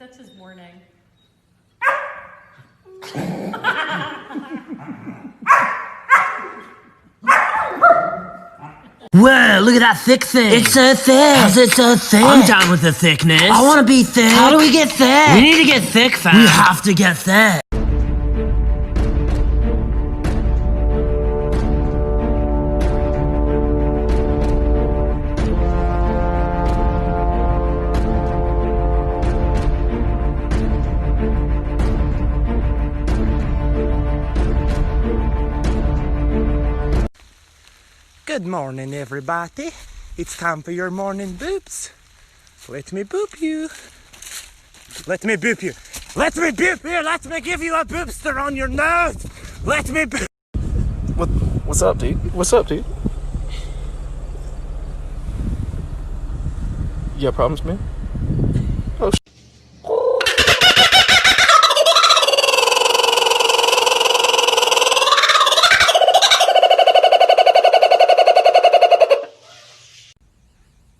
that's his warning. Whoa, look at that thick thing. It's so thick. How's it so thick? I'm down with the thickness. I want to be thick. How do we get thick? We need to get thick, fam. We have to get thick. Good morning, everybody. It's time for your morning boops. Let me boop you. Let me boop you. Let me boop you. Let me give you a boopster on your nose. Let me boop. What's up, dude? What's up, dude? You got problems, man? Oh,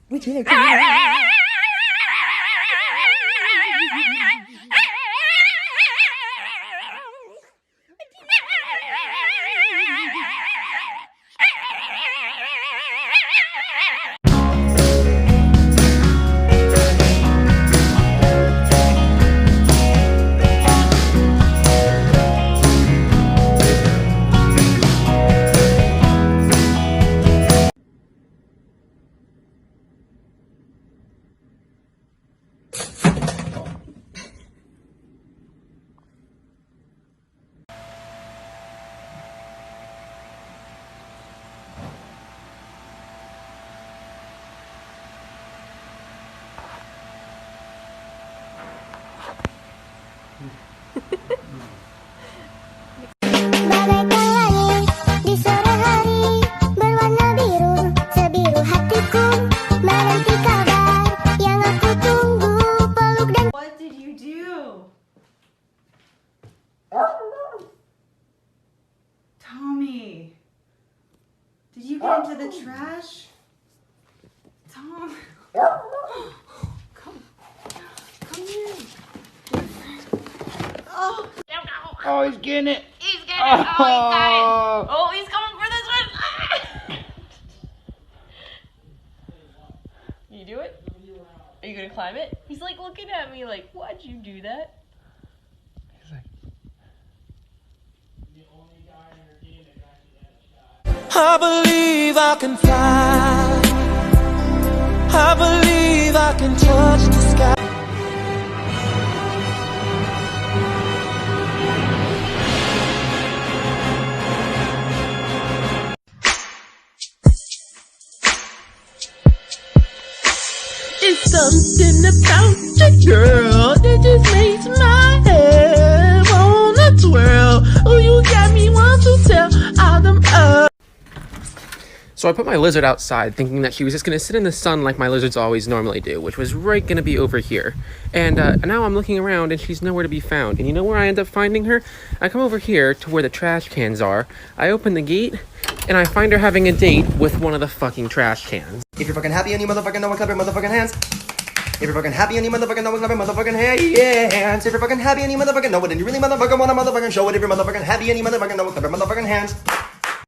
We did it. What did you do? Tommy, did you get into the trash? Tom, come here. Oh, he's getting it. He's getting it. Oh, he got it. Oh, he's coming for this one. You do it? Are you gonna climb it? He's like looking at me like, why'd you do that? he's like, I believe I can fly. I believe I can touch the sky. It's something about you, girl, that just makes my head wanna twirl. Oh, you got me want to tell all them up. So I put my lizard outside thinking that she was just going to sit in the sun like my lizards always normally do, which was right going to be over here. And now I'm looking around and she's nowhere to be found. And you know where I end up finding her? I come over here to where the trash cans are. I open the gate and I find her having a date with one of the fucking trash cans. If you're fucking happy and you motherfucking know, clap your motherfucking hands. If you're fucking happy and you motherfucking know, clap your motherfucking hands. If you're fucking happy and you motherfucking know it and you really motherfucking wanna motherfucking show it. If you're motherfucking happy and you motherfucking know, clap your motherfucking hands.